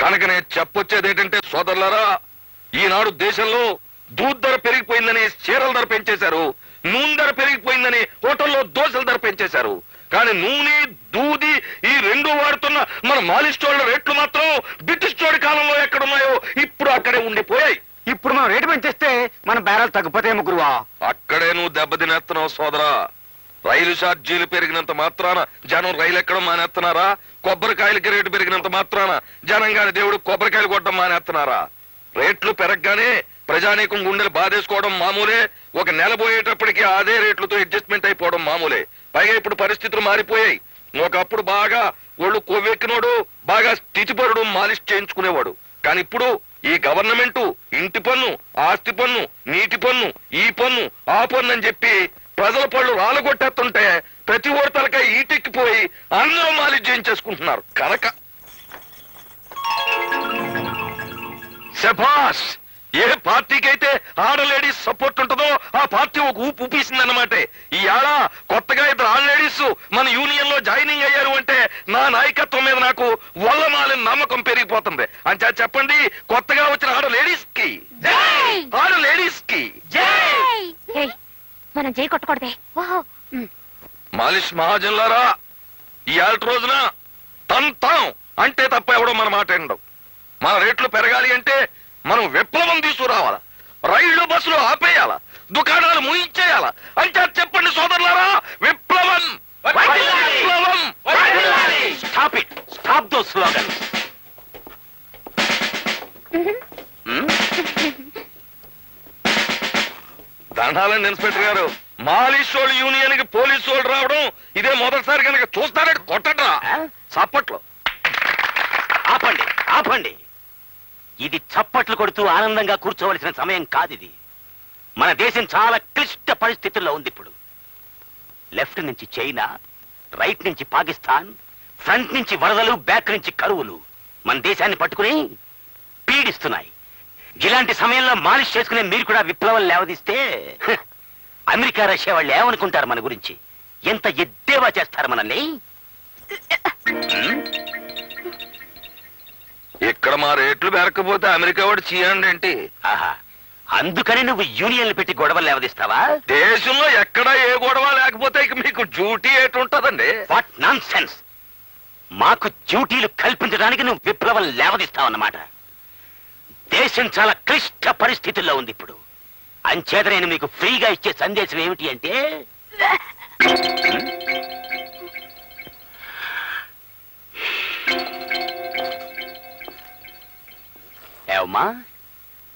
కనుక నేను చెప్పొచ్చేది ఏంటంటే సోదరులారా, ఈనాడు దేశంలో దూద్ ధర పెరిగిపోయిందని చీరల ధర పెంచేశారు, నూనె ధర పెరిగిపోయిందని హోటల్లో దోశల ధర పెంచేశారు. కానీ నూనె దూది ఈ రెండు వాడుతున్న మన మాలిష్ స్టోర్ల రేట్లు మాత్రం బ్రిటిష్ స్టోర్ కాలంలో ఎక్కడున్నాయో ఇప్పుడు అక్కడే ఉండిపోయాయి. ఇప్పుడు మనం రేటు పెంచేస్తే మన బేరాలు తగ్గిపోతాయేమో గురువా. అక్కడే నువ్వు దెబ్బతినేస్తున్నావు సోదరా. రైలు ఛార్జీలు పెరిగినంత మాత్రాన జనం రైలు ఎక్కడం మానేస్తున్నారా? కొబ్బరికాయలకి రేటు పెరిగినంత మాత్రాన జనం గాని దేవుడు కొబ్బరికాయలు కొట్టడం మానేస్తున్నారా? రేట్లు పెరగగానే ప్రజానీకం గుండెలు బాధేసుకోవడం మామూలే. ఒక నెల పోయేటప్పటికి అదే రేట్లతో అడ్జస్ట్మెంట్ అయిపోవడం మామూలే. పైగా ఇప్పుడు పరిస్థితులు మారిపోయాయి. ఒకప్పుడు బాగా ఒళ్ళు కొవ్వెక్కినోడు, బాగా స్థితిపరుడు మాలిష్ చేయించుకునేవాడు. కానీ ఇప్పుడు ఈ గవర్నమెంట్ ఇంటి పన్ను, ఆస్తి పన్ను, నీటి పన్ను, ఈ పన్ను, ఆ పన్ను అని చెప్పి ప్రజల పళ్ళు రాలగొట్టేస్తుంటే ప్రతి ఓడతలక ఈటెక్కిపోయి అందరూ మాలిష్ చేయించేసుకుంటున్నారు. కనుక శభాష్, ఏ పార్టీకి అయితే ఆడ లేడీస్ సపోర్ట్ ఉంటుందో ఆ పార్టీ ఒక ఊపు ఊపేసిందన్నమాట. ఈ ఆడ కొత్తగా ఇద్దరు ఆడ లేడీస్ మన యూనియన్ లో జాయినింగ్ అయ్యారు అంటే నా నాయకత్వం మీద నాకు వల్లమాలిన నమ్మకం పెరిగిపోతుంది. అంచా చెప్పండి, కొత్తగా వచ్చిన ఆడ లేడీస్ కి, ఆడ లేడీస్ కి మనం జై కొట్టకూడదే. మాలిష్ మహాజన్లారా, ఈ ఆల్ట్ రోజున తంతాం అంటే తప్ప ఎవడో మన మాట ఎండవు. మన రేట్లు పెరగాలి అంటే మనం విప్లవం తీసుకురావాలా, రైళ్లు బస్సులు ఆపేయాలా, దుకాణాలు ముయించేయాలా. అంటే చెప్పండి సోదరులారా, విప్లవం విప్లవం. Stop it, stop those slogans. దండాలండి ఇన్స్పెక్టర్ గారు. మాలిష్ వాళ్ళు యూనియన్ కి పోలీసు వాళ్ళు రావడం ఇదే మొదటిసారి కనుక చూస్తారంటే కొట్టడా చప్పట్లు. ఆపండి, ఆపండి. ఇది చప్పట్లు కొడుతూ ఆనందంగా కూర్చోవలసిన సమయం కాదిది. మన దేశం చాలా క్లిష్ట పరిస్థితుల్లో ఉంది ఇప్పుడు. లెఫ్ట్ నుంచి చైనా, రైట్ నుంచి పాకిస్తాన్, ఫ్రంట్ నుంచి వరదలు, బ్యాక్ నుంచి కరువులు మన దేశాన్ని పట్టుకుని పీడిస్తున్నాయి. ఇలాంటి సమయంలో మాలిష్ చేసుకునే మీరు కూడా విప్లవం లేవదీస్తే అమెరికా, రష్యా వాళ్ళు ఏమనుకుంటారు మన గురించి? ఎంత ఎద్దేవా చేస్తారు మనల్ని. ఇక్కడ మా రేట్లు పెరగకపోతే అమెరికా వాడు చీయండి ఏంటి? ఆహా, అందుకని నువ్వు యూనియన్లు పెట్టి గొడవలు లేవదీస్తావా? దేశంలో ఎక్కడా ఏ గొడవ లేకపోతే ఇక మీకు డ్యూటీ ఏటుంటదండి? What nonsense. మాకు డ్యూటీలు కల్పించడానికి నువ్వు విప్లవం లేవదీస్తావన్నమాట. దేశం చాలా క్లిష్ట పరిస్థితుల్లో ఉంది ఇప్పుడు. అంచేత నేను మీకు ఫ్రీగా ఇచ్చే సందేశం ఏమిటి అంటే, ఏమా,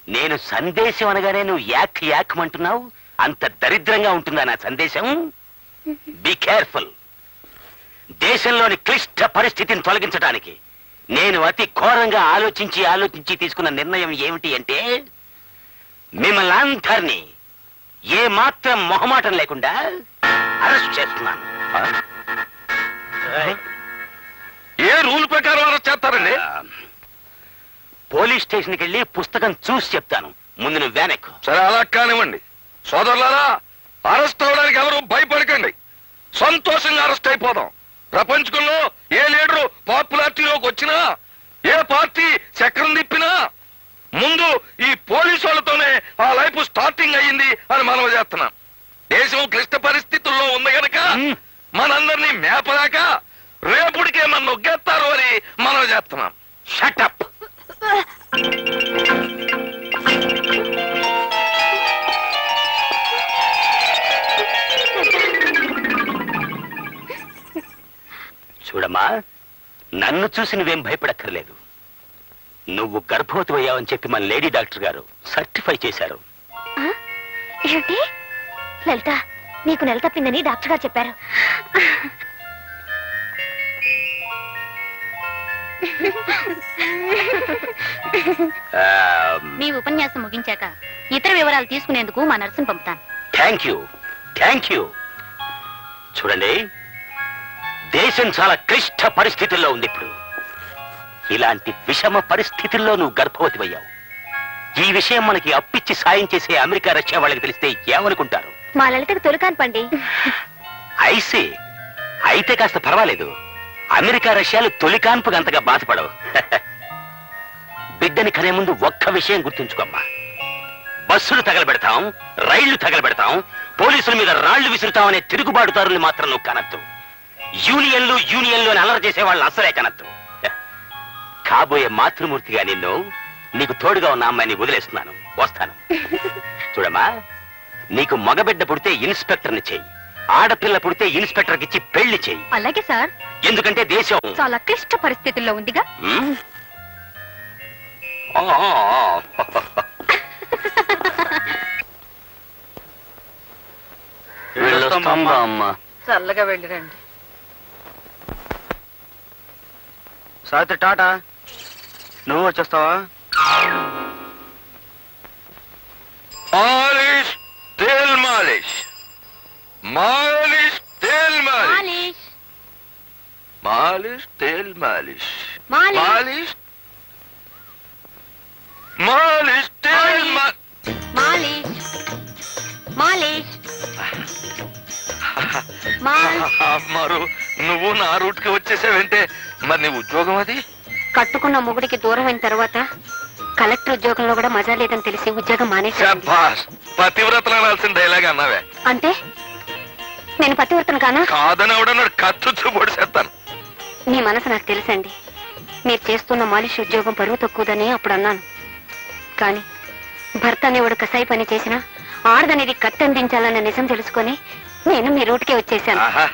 నేను సందేశం అనగానే నువ్వు యాక్ యాక్మంటున్నావు. అంత దరిద్రంగా ఉంటుందా నా సందేశం? Be careful. దేశంలోని క్లిష్ట పరిస్థితిని తొలగించడానికి నేను అతి ఘోరంగా ఆలోచించి తీసుకున్న నిర్ణయం ఏమిటి అంటే, మిమ్మల్ని అందరినీ ఏ మాత్రం మొహమాటం లేకుండా అరెస్ట్ చేస్తున్నాను. ఏ రూల్ ప్రకారం అరెస్ట్ చేస్తారండి? పోలీస్ స్టేషన్కి వెళ్ళి పుస్తకం చూసి చెప్తాను. ముందు నువ్వు వ్యానెక్కు. సరే, అలా కానివ్వండి. సోదరులారా, అరెస్ట్ అవడానికి ఎవరు భయపడకండి. సంతోషంగా అరెస్ట్ అయిపోదాం. ప్రపంచంలో ఏ లీడరు పాపులారిటీలోకి వచ్చినా, ఏ పార్టీ చక్రం తిప్పినా ముందు ఈ పోలీసు వాళ్ళతోనే ఆ లైఫ్ స్టార్టింగ్ అయ్యింది అని మనం చేస్తున్నాం. దేశం క్లిష్ట పరిస్థితుల్లో ఉంది గనక మనందరినీ మేపదాకా రేపుడికే మన నొగ్గేస్తారు అని మనం చేస్తున్నాం. షటప్. చూడమ్మా, నన్ను చూసి నువ్వేం భయపడక్కర్లేదు. నువ్వు గర్భవతి అయ్యావని చెప్పి మన లేడీ డాక్టర్ గారు సర్టిఫై చేశారు. ఏంటి లలిత, నీకు నెల తప్పిందని డాక్టర్ గారు చెప్పారు. మీ ఉపన్యాసం ముగించాక ఇతర వివరాలు తీసుకునేందుకు మా నర్సును పంపుతాను. Thank you, thank you. చూడండి, దేశం చాలా క్లిష్ట పరిస్థితుల్లో ఉంది ఇప్పుడు. ఇలాంటి విషమ పరిస్థితుల్లో నువ్వు గర్భవతి అయ్యావు. ఈ విషయం మనకి అప్పిచ్చి సాయం చేసే అమెరికా, రష్యా వాళ్ళకి తెలిస్తే ఏమనుకుంటారు? మా లలితకు తొలికాన్పండి. ఐసీ, అయితే కాస్త పర్వాలేదు. అమెరికా, రష్యాలు తొలికాన్పుకు అంతగా బాధపడవు. బిడ్డని కనే ముందు ఒక్క విషయం గుర్తుంచుకోమ్మా. బస్సులు తగలబెడతాం, రైళ్లు తగలబెడతాం, పోలీసుల మీద రాళ్లు విసురుతామనే తిరుగుబాటుదారుల్ని మాత్రం నువ్వు కనద్దు. యూనియన్లు అని అల్లరి చేసే వాళ్ళని అసలే కనద్దు. కాబోయే మాతృమూర్తిగా నిన్ను, నీకు తోడుగా ఉన్న అమ్మాయిని వదిలేస్తున్నాను. వస్తాను. చూడమ్మా, నీకు మగబిడ్డ పుడితే ఇన్స్పెక్టర్ని చెయ్యి, ఆడపిల్ల పుడితే ఇన్స్పెక్టర్కి ఇచ్చి పెళ్లి చెయ్యి. అలాగే సార్. ఎందుకంటే దేశం చాలా క్లిష్ట పరిస్థితుల్లో ఉందిగా. అమ్మా. చల్లగా వెళ్ళిరండి. సావిత్రి టాటా, నువ్వు వచ్చేస్తావా? మాలిష్ తేల్ మాలిష్, మాలిష్ తేల్ మాలిష్, మాలిష్ తేల్ మాలిష్, మాలిష్ మాలిష్ తేల్ మాలిష్ మాలిష్ మరు నువ్వు నా రూట్ కి వచ్చేసావంటే మరి నీ ఉద్యోగం అది? కట్టుకున్న మొగుడికి దూరం అయిన తర్వాత కలెక్టర్ ఉద్యోగంలో కూడా మజా లేదని తెలిసి ఉద్యోగం మానేశాను. శభాష్, పతివ్రతలు అనాల్సిన డైలాగ్ అన్నావే. అంటే నేను పతివ్రతను కానా? కాదని ఎవడన్నాడు? కత్తుచ్చు పొడిసేస్తాను. మీ మనసు నాకు తెలుసండి. మీరు చేస్తున్న మాలిష్ ఉద్యోగం పరువు తక్కువదని అప్పుడు అన్నాను. కానీ భర్త అనేవాడు కసాయి పని చేసినా ఆడదనేది కత్తందించాలన్న నిజం తెలుసుకొని నేను మీ రూట్కే వచ్చేసాను. ఆహా,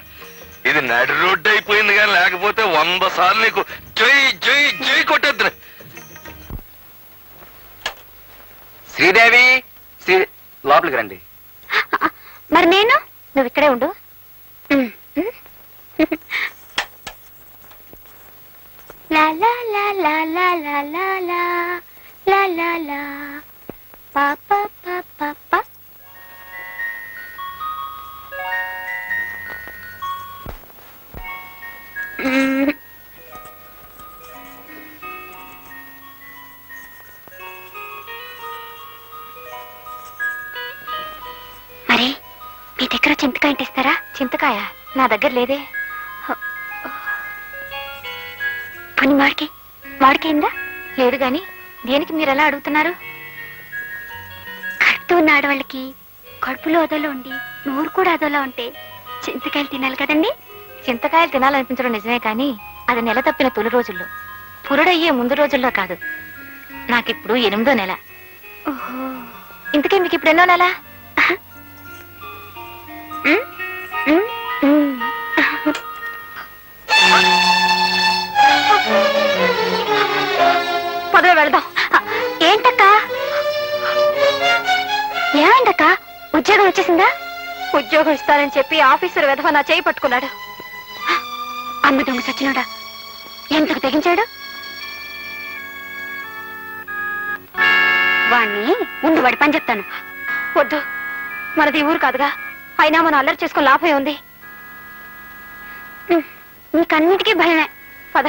ఇది నడి రోడ్డు అయిపోయింది కానీ లేకపోతే 100 సార్లు నీకు జై జై జై కొట్టేద్దు. శ్రీదేవి, లోపలికి రండి. మరి నేను? నువ్వు ఇక్కడే ఉండు. లా లా లా లా లా లా లా లా లా లా లా పా పా పా పా పా. మరి మీ దగ్గర చింతకాయ ఇస్తారా? చింతకాయ నా దగ్గర లేదే. పని వాడికైందా? లేదు గాని దేనికి మీరు ఎలా అడుగుతున్నారు? కడుతూ ఉన్న ఆడవాళ్ళకి కడుపులో అదోలా ఉండి నోరు కూడా అదోలా ఉంటే చింతకాయలు తినాలి కదండి. చింతకాయలు తినాలనిపించడం నిజమే కానీ అది నెల తప్పిన తొలి రోజుల్లో, పురుడయ్యే ముందు రోజుల్లో కాదు. నాకిప్పుడు 8వ నెల. ఇంతకీ మీకు ఇప్పుడు ఎన్నో నెల? పదవి వెళదాం. ఏంటక్క? ఏమైందక్క? ఉద్యోగం వచ్చేసిందా? ఉద్యోగం ఇస్తానని చెప్పి ఆఫీసర్ వెధవ నా చేయి పట్టుకున్నాడు. అమ్మ దొంగ సచ్చినాడా, ఎంతకు తెగించాడు? వాణ్ణి ముందు వాడి పని చెప్తాను. వద్దు, మనది ఊరు కాదుగా. అయినా మనం అల్లరి చేసుకుని లాభం ఉంది. నీకన్నిటికీ భయమే. పద.